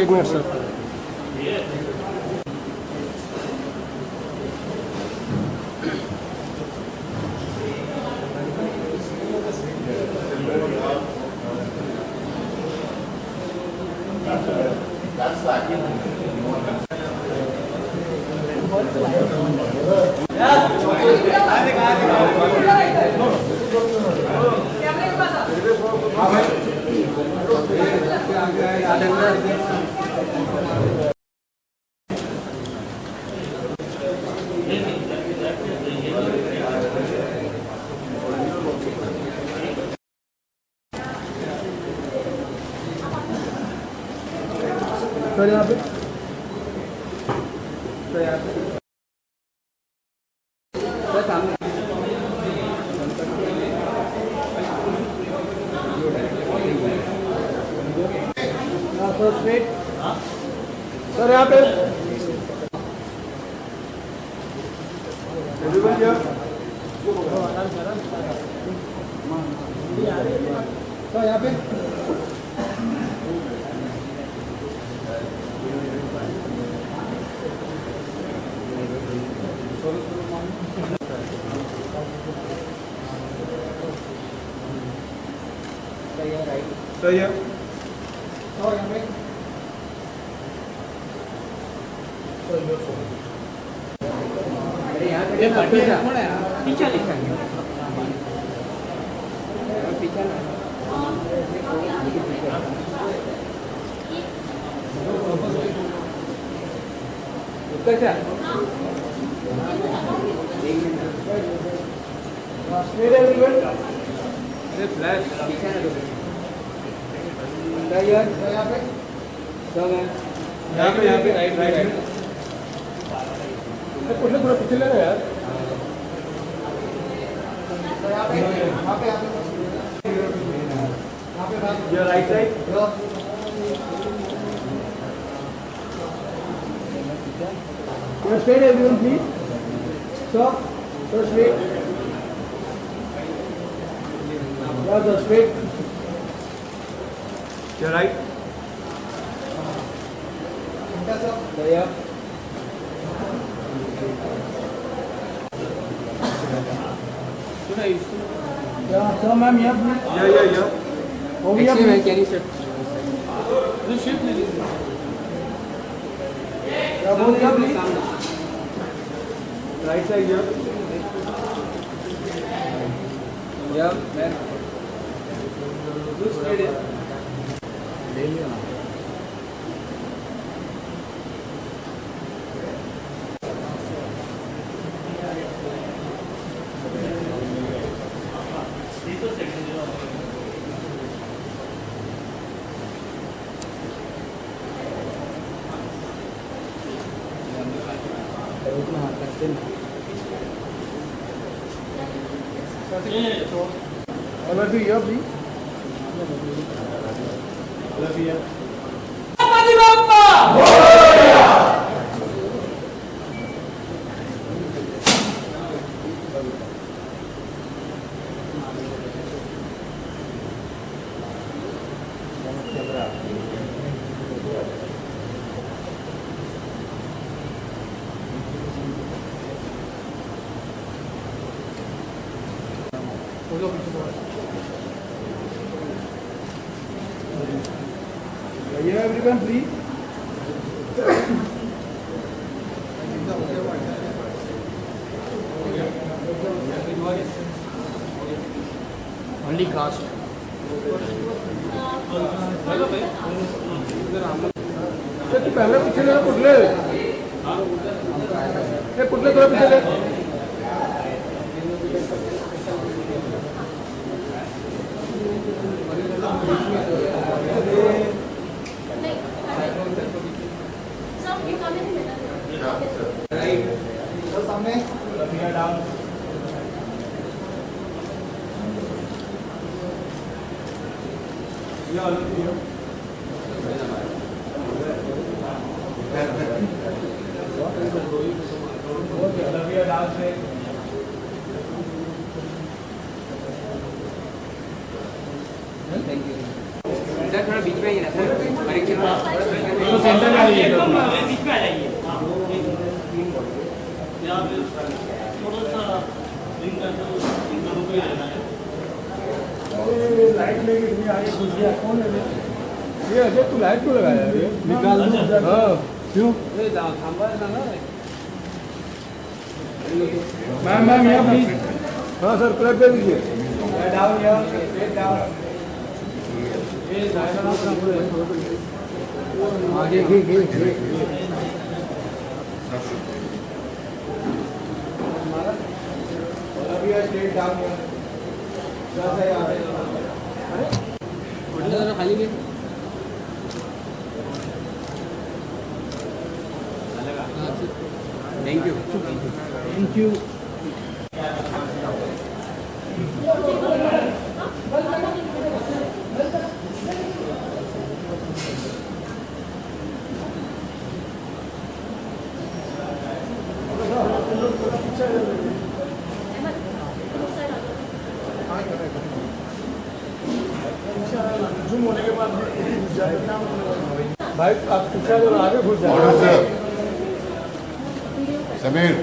एक minute sir. Sir यहाँ पे सर सामने सर स्ट्रेट सर यहाँ पे सर यहाँ पे सही है और यहाँ पे ये पीछे लिखा है पीछे उत्तर क्या फ्लैश यहाँ पे राइट पूरा पीछे ले रहे यार यहाँ right side straight everyone please stop so straight so straight your right yeah so ma'am yeah please yeah over here please can you sit this shift please yeah both here please right side here yeah man this straight ले लिया Over to you, please. Yeah, everyone, please. Only cast. तू पहले पीछे ले पुटले थोड़ा पीछे ले सामने डाउन थोड़ा बीच में ही रहता है तो सेंटर में आ जाइए, बीच में आ जाइए। लाइट लेके तुम्हें आगे घुस गया, कौन है ये? अजय तू लाइट क्यों लगाया है? निकाल दो। हाँ क्यों? मैम यहाँ प्लीज। हाँ सर क्लैप दे दीजिए। डाउन आगे खाली भी थैंक यू। जूम होने के बाद भाई आप पीछे आगे घुस जाए। समीर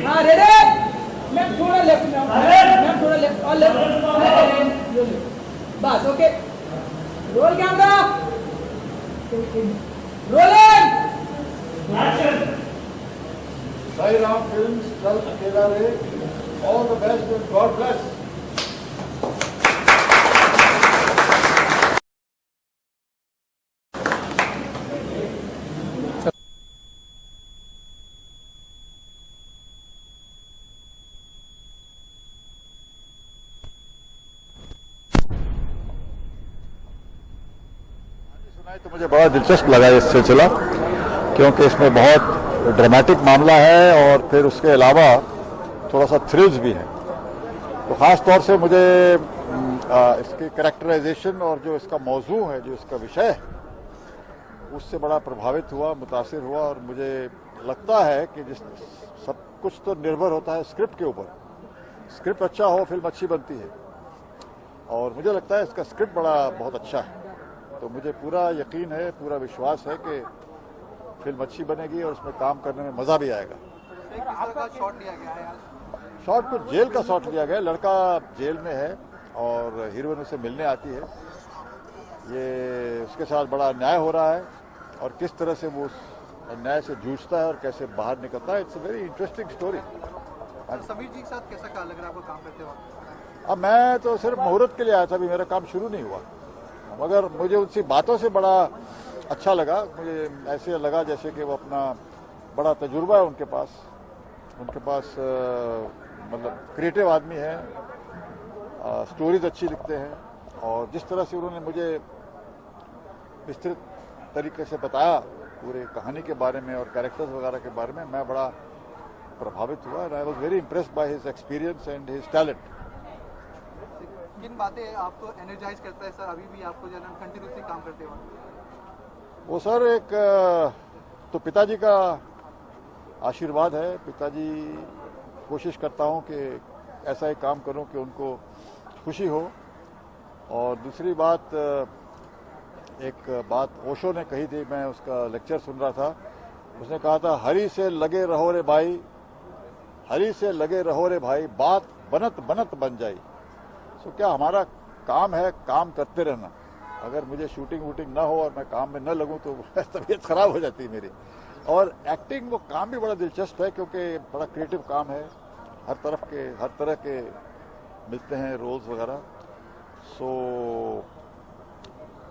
हाँ रेडी मैम थोड़ा लेफ्ट में मैम थोड़ा लेफ्ट और लेफ्ट बस okay roll camera rolling action Sai Ram films कल अकेला रे all the best and God bless तो मुझे बड़ा दिलचस्प लगा ये सिलसिला क्योंकि इसमें बहुत ड्रामेटिक मामला है और फिर उसके अलावा थोड़ा सा थ्रिल्स भी है। तो ख़ास तौर से मुझे इसकी कैरेक्टराइजेशन और जो इसका मौजू है, जो इसका विषय है, उससे बड़ा प्रभावित हुआ, मुतासिर हुआ। और मुझे लगता है कि जिस सब कुछ तो निर्भर होता है स्क्रिप्ट के ऊपर। स्क्रिप्ट अच्छा हो फिल्म अच्छी बनती है और मुझे लगता है इसका स्क्रिप्ट बहुत अच्छा है। तो मुझे पूरा यकीन है, पूरा विश्वास है कि फिल्म अच्छी बनेगी और उसमें काम करने में मज़ा भी आएगा। शॉट लिया गया है आज? शॉट तो जेल का शॉट लिया गया है। लड़का जेल में है और हीरोइन उसे मिलने आती है। ये उसके साथ बड़ा अन्याय हो रहा है और किस तरह से वो उस अन्याय से जूझता है और कैसे बाहर निकलता है। It's a very interesting story. Sameer ji के साथ कैसा लग रहा है आपको काम करते वक्त? अब मैं तो सिर्फ मुहूर्त के लिए आया था, अभी मेरा काम शुरू नहीं हुआ, मगर मुझे उनसी बातों से बड़ा अच्छा लगा। मुझे ऐसे लगा जैसे कि वो अपना बड़ा तजुर्बा है उनके पास मतलब क्रिएटिव आदमी है, स्टोरीज अच्छी लिखते हैं। और जिस तरह से उन्होंने मुझे विस्तृत तरीके से बताया पूरे कहानी के बारे में और कैरेक्टर्स वगैरह के बारे में, मैं बड़ा प्रभावित हुआ। I was very impressed by his experience and his talent. किन बातें आपको एनर्जाइज करता है सर अभी भी आपको जो है कंटिन्यूसली काम करते वक्त? वो सर एक तो पिताजी का आशीर्वाद है। पिताजी कोशिश करता हूं कि ऐसा एक काम करूं कि उनको खुशी हो। और दूसरी बात, एक बात ओशो ने कही थी, मैं उसका लेक्चर सुन रहा था। उसने कहा था, हरी से लगे रहो रे भाई, हरी से लगे रहो रे भाई, बात बनत बनत बन जाई। तो क्या हमारा काम है काम करते रहना। अगर मुझे शूटिंग वूटिंग ना हो और मैं काम में न लगूं तो तबीयत खराब हो जाती है मेरी। और एक्टिंग वो काम भी बड़ा दिलचस्प है क्योंकि बड़ा क्रिएटिव काम है। हर तरह के मिलते हैं रोल्स वगैरह। So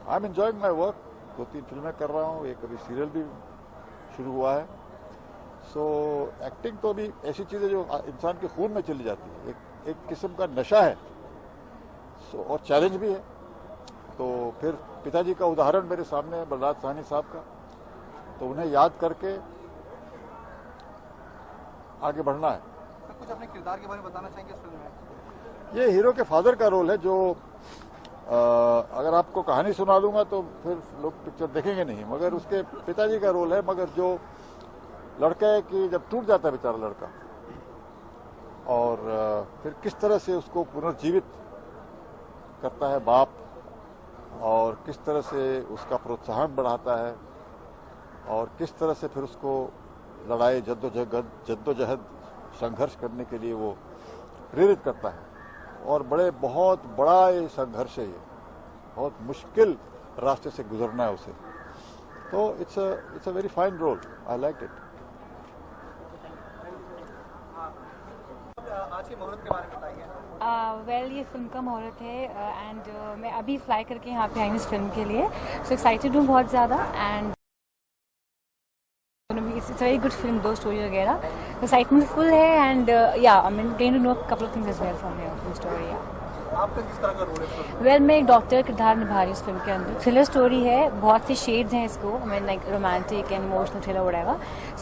I am enjoying my work. 2-3 फिल्में कर रहा हूँ, एक अभी सीरियल भी शुरू हुआ है। सो एक्टिंग तो अभी ऐसी चीज़ है जो इंसान के खून में चली जाती है, एक किस्म का नशा है। सो और चैलेंज भी है। तो फिर पिताजी का उदाहरण मेरे सामने है, बलराज साहनी साहब का, तो उन्हें याद करके आगे बढ़ना है। सर कुछ अपने किरदार के बारे में बताना चाहेंगे इस फिल्म में? ये हीरो के फादर का रोल है, जो अगर आपको कहानी सुना दूंगा तो फिर लोग पिक्चर देखेंगे नहीं, मगर उसके पिताजी का रोल है। मगर जो लड़का है कि जब टूट जाता है बेचारा लड़का, और फिर किस तरह से उसको पुनर्जीवित करता है बाप, और किस तरह से उसका प्रोत्साहन बढ़ाता है, और किस तरह से फिर उसको लड़ाई जद्दोजहद संघर्ष करने के लिए वो प्रेरित करता है। और बहुत बड़ा ये संघर्ष है, ये बहुत मुश्किल रास्ते से गुजरना है उसे। तो it's a very fine role, I like it. आज की मुहूर्त के बारे में बताइए। वेल ये फिल्म का मुहूर्त है एंड मैं अभी फ्लाई करके यहाँ पे आई हूँ इस फिल्म के लिए। सो एक्साइटेड हूँ बहुत ज़्यादा and it's a very good film, दो स्टोरी वगैरह, एक्साइटमेंट फुल है and yeah I mean gain to know couple of things as well from here story. आपका किस तरह का रोल है फिल्म में? वेल मैं एक डॉक्टर किरदार निभा रही हूँ इस फिल्म के अंदर। थ्रिलर स्टोरी है, बहुत सी शेड्स हैं इसको, I mean like romantic and emotional thriller whatever.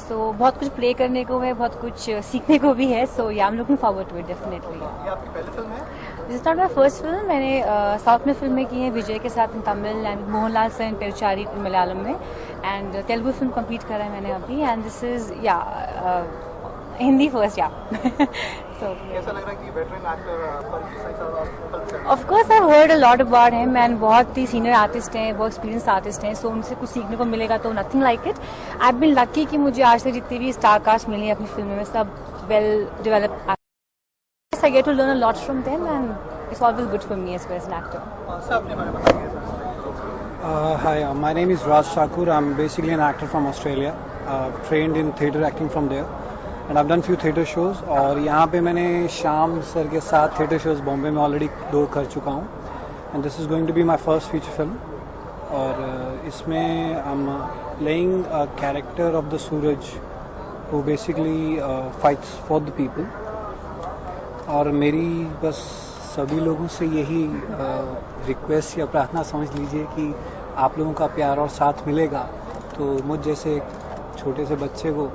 So बहुत कुछ प्ले करने को है, बहुत कुछ सीखने को भी है। So yeah I am looking forward to it definitely. ये आपकी पहली फिल्म है? This is not my first film. मैंने साउथ में फिल्में की हैं विजय के साथ इन तमिल एंड मोहनलाल से इन पेरुचारी मलयालम में, एंड तेलुगु फिल्म कंप्लीट करा है मैंने अभी, एंड दिस इज या हिंदी फर्स्ट या। कैसा लग रहा है कि veteran actor of course I heard a lot about him, and बहुत ही सीनियर आर्टिस्ट हैं, बहुत एक्सपीरियंस आर्टिस्ट हैं। सो उनसे कुछ सीखने को मिलेगा तो nothing like it. I have been lucky कि मुझे आज तक जितनी भी स्टार कास्ट मिली है अपनी फिल्म में, सब well developed. I get to learn a lot from them and it's always good for me as well as an actor. Sir अपने बारे में बताइए। Hi, my name is Raj Thakur. I'm basically an actor from Australia. Trained in theatre acting from there, and I've done few theatre shows. और यहाँ पे मैंने Shyam sir के साथ theatre shows बॉम्बे में ऑलरेडी 2 कर चुका हूँ, and this is going to be my first feature film. और इसमें I'm playing a character of the Suraj, who basically fights for the people. और मेरी बस सभी लोगों से यही रिक्वेस्ट या प्रार्थना समझ लीजिए कि आप लोगों का प्यार और साथ मिलेगा तो मुझ जैसे एक छोटे से बच्चे को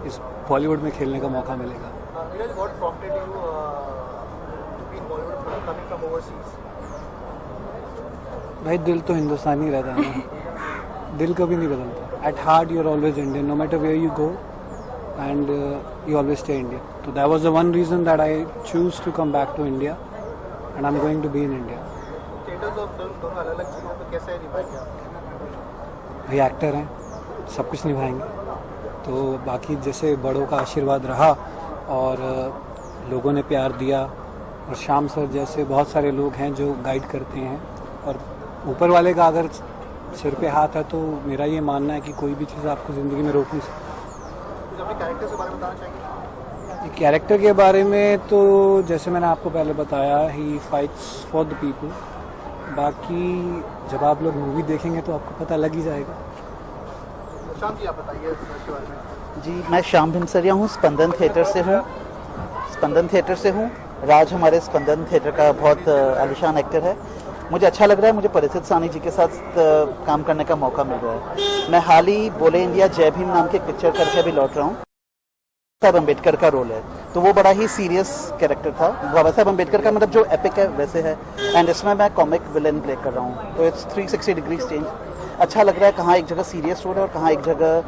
इस बॉलीवुड में खेलने का मौका मिलेगा। What prompted you to be in Bollywood coming from overseas? भाई दिल तो हिंदुस्तानी रहता है ना, दिल कभी नहीं बदलता। At heart you are always Indian, no matter where you go, and you always stay Indian. So that was the one reason that I choose to come back to India, and I'm going to be in India. Theatres और film दोनों अलग-अलग चीज़ों को कैसे निभाएंगे आप? भाई actor हैं, सब कुछ निभाएंगे। तो बाकी जैसे बड़ों का आशीर्वाद रहा और लोगों ने प्यार दिया, और श्याम सर जैसे बहुत सारे लोग हैं जो गाइड करते हैं, और ऊपर वाले का अगर सिर पे हाथ है तो मेरा ये मानना है कि कोई भी चीज़ आपको ज़िंदगी में रोक नहीं सकती। अपने कैरेक्टर के बारे में बताना चाहेंगे? कैरेक्टर के बारे में तो जैसे मैंने आपको पहले बताया, ही फाइट्स फॉर द पीपल। बाकी जब आप लोग मूवी देखेंगे तो आपको पता लग ही जाएगा। शाम जी आप बताइए इसके बारे में। जी मैं श्याम भिमसरिया हूँ, स्पंदन थिएटर से हूँ। राज हमारे स्पंदन थिएटर का बहुत आलिशान एक्टर है। मुझे अच्छा लग रहा है, मुझे परिचित सानी जी के साथ काम करने का मौका मिल रहा है। मैं हाल ही बोले इंडिया जय भीम नाम की एक पिक्चर करके अभी लौट रहा हूँ। साहब अम्बेडकर का रोल है, तो वो बड़ा ही सीरियस कैरेक्टर था। बाबा साहब अम्बेडकर का मतलब जो एपिक है वैसे है, एंड इसमें मैं कॉमिक विलेन प्ले कर रहा हूँ। तो इट्स 360 डिग्री चेंज। अच्छा लग रहा है, कहाँ एक जगह सीरियस रोल है और कहाँ एक जगह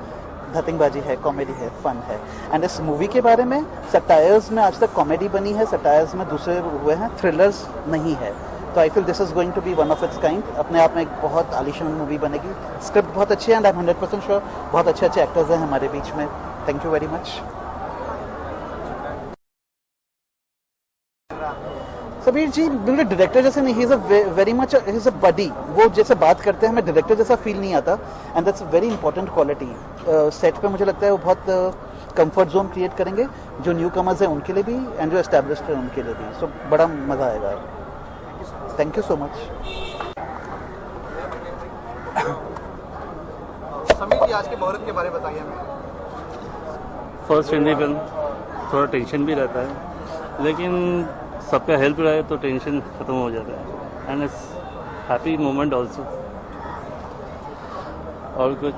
धतिंगबाजी है, कॉमेडी है, फन है। एंड इस मूवी के बारे में, सटायर्स में आज तक कॉमेडी बनी है, सटायर्स में दूसरे हुए हैं, थ्रिलर्स नहीं है। तो I feel this is going to be one of its kind. अपने आप में एक बहुत आलिशान मूवी बनेगी। स्क्रिप्ट बहुत अच्छी है एंड आई एम 100% श्योर बहुत अच्छे अच्छे एक्टर्स हैं हमारे बीच में। Thank you very much. Sabir ji बिल्कुल डायरेक्टर जैसे नहीं, he is a very much he is a buddy. वो जैसे बात करते हैं हमें डायरेक्टर जैसा फील नहीं आता, and that's very important quality. Set पे मुझे लगता है वो बहुत कंफर्ट जोन क्रिएट करेंगे, जो न्यू कमर्स हैं उनके लिए भी एंड जो एस्टैब्लिश्ड है उनके लिए भी। सो बड़ा मजा आएगा। Thank you so much. Sameer ji आज के मुहूर्त के बारे में बताइए हमें। फर्स्ट हिंदी फिल्म, थोड़ा टेंशन भी रहता है, लेकिन सबका हेल्प रहे तो टेंशन ख़त्म हो जाता है and it's happy moment also. और कुछ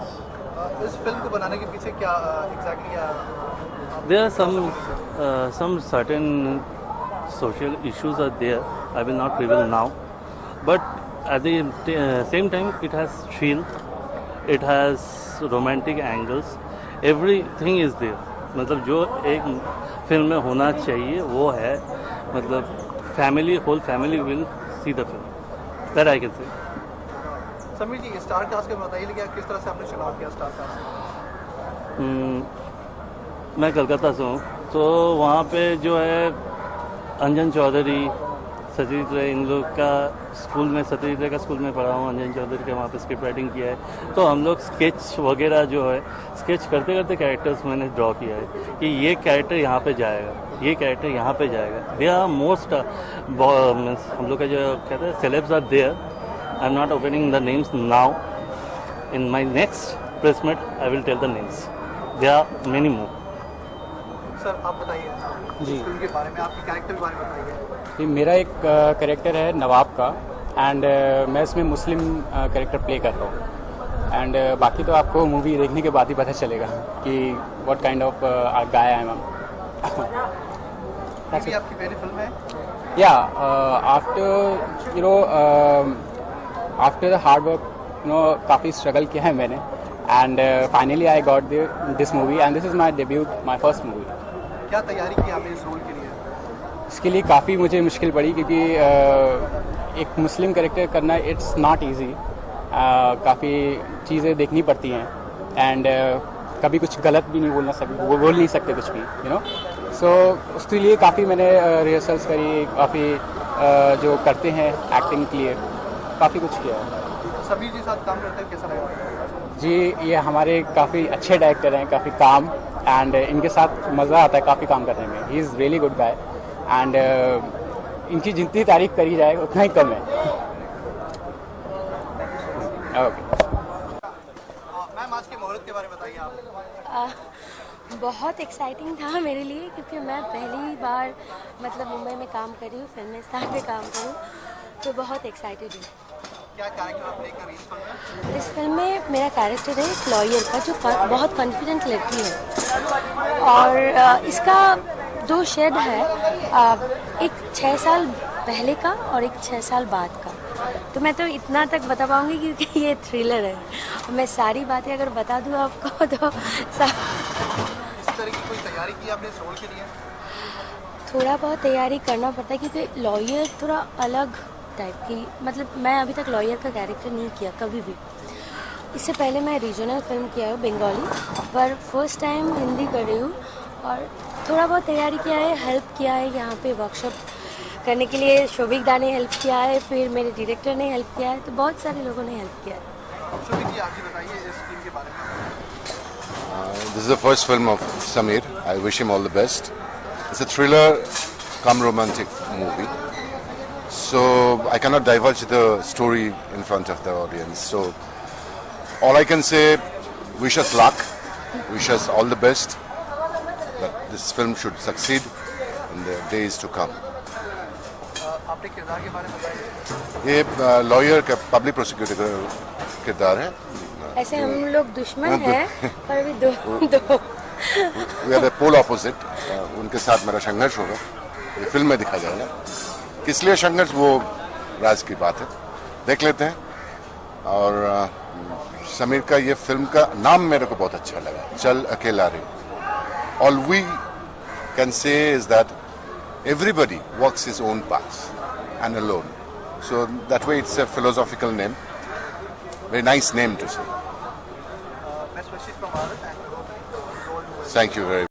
इस फिल्म को बनाने के पीछे क्या exactly there are some certain social issues are there. I will not reveal now, but at the same time it has thrill, it has romantic angles, everything is there. मतलब जो एक फिल्म में होना चाहिए वो है, मतलब whole family will see the film, that I can say. Sameer ji, star cast के बताइए कि किस तरह से आपने चुनाव किया स्टार कास्ट? मैं कलकत्ता से हूँ, तो वहाँ पे जो है अंजन चौधरी, सत्यजीत रे, इन लोग का स्कूल में, सत्यजीत रे का स्कूल में पढ़ा हूँ, अंजन चौधरी के वहाँ पे स्क्रिप्ट राइटिंग किया है। तो हम लोग स्केच वगैरह जो है, स्केच करते करते कैरेक्टर्स मैंने ड्रॉ किया है कि ये कैरेक्टर यहाँ पे जाएगा, ये कैरेक्टर यहाँ पे जाएगा। दे आर मोस्ट हम लोग का जो कहते हैं celebs are there. I am not opening the names now, in my next press meet I will tell the names, they are many more. Sir आप बताइए जी। इस फिल्म के बारे में, आपके कैरेक्टर के बारे में बताइए। ये मेरा एक कैरेक्टर है नवाब का, एंड मैं इसमें मुस्लिम कैरेक्टर प्ले कर रहा हूँ। एंड बाकी तो आपको मूवी देखने के बाद ही पता चलेगा कि what kind of guy I am. ये भी आपकी पहली फिल्म है? या आफ्टर द हार्ड वर्क काफ़ी स्ट्रगल किया है मैंने, and finally I got this movie and this is my debut, my first movie. क्या तैयारी की आपने इस रोल के लिए? इसके लिए काफ़ी मुझे मुश्किल पड़ी, क्योंकि एक मुस्लिम कैरेक्टर करना इट्स नॉट ईजी। काफ़ी चीज़ें देखनी पड़ती हैं, एंड कभी कुछ गलत भी नहीं बोल नहीं सकते कुछ भी, यू नो। सो उसके लिए काफ़ी मैंने रिहर्सल्स करी, काफ़ी जो करते हैं एक्टिंग के लिए काफ़ी कुछ किया है। समीर जी साथ काम करते हैं कैसा लगा? जी, ये हमारे काफ़ी अच्छे डायरेक्टर हैं, काफ़ी काम, एंड इनके साथ मज़ा आता है काफ़ी काम करने में। He is really good guy, and इनकी जितनी तारीफ करी जाए उतना ही कम है। ओके मैम, आज के मुहूर्त के बारे में बताइए आप। बहुत एक्साइटिंग था मेरे लिए, क्योंकि मैं पहली बार मतलब मुंबई में काम कर रही हूँ, फिल्म स्टार पे काम करूँ, तो बहुत एक्साइटेड हूँ। क्या कैरेक्टर आप प्ले कर रही हैं इस फिल्म में? इस फिल्म में मेरा कैरेक्टर है एक लॉयर का, जो बहुत कॉन्फिडेंट लड़की है, और इसका 2 शेड है, एक 6 साल पहले का और एक 6 साल बाद का। तो मैं तो इतना तक बता पाऊंगी क्योंकि ये थ्रिलर है, और मैं सारी बातें अगर बता दूँ आपको तो इस तरह की कोई तैयारी की आपने इस रोल के लिए? थोड़ा बहुत तैयारी करना पड़ता है, क्योंकि लॉयर थोड़ा अलग टाइप की, मतलब मैं अभी तक लॉयर का कैरेक्टर नहीं किया कभी भी। इससे पहले मैं रीजनल फिल्म किया हूँ बंगाली, पर फर्स्ट टाइम हिंदी कर रही हूँ, और थोड़ा बहुत तैयारी किया है, हेल्प किया है यहाँ पे वर्कशॉप करने के लिए। शोभिक दा ने हेल्प किया है, फिर मेरे डायरेक्टर ने हेल्प किया है, तो बहुत सारे लोगों ने हेल्प किया है। शोभिक जी, आप भी बताइए इस फिल्म के बारे में। This is the first film of Samir. I wish him all the best. It's a thriller cum romantic movie. So I cannot divulge the story in front of the audience. So all I can say, wish us luck, wish us all the best, that this film should succeed in the days to come. आपने किरदार के बारे में बताइए। ये lawyer का public prosecutor का किरदार है। ऐसे हम लोग दुश्मन हैं, पर भी दो We are the pole opposite. उनके साथ मेरा संघर्ष होगा, ये फिल्म में दिखा जाएगा। किस लिए संघर्ष, वो राज की बात है, देख लेते हैं। और समीर का ये फिल्म का नाम मेरे को बहुत अच्छा लगा, चल अकेला रे। All we can say is that everybody walks his own path and alone. So that way it's a philosophical name, very nice name to say. Best wishes from Bharat and Thank you very much.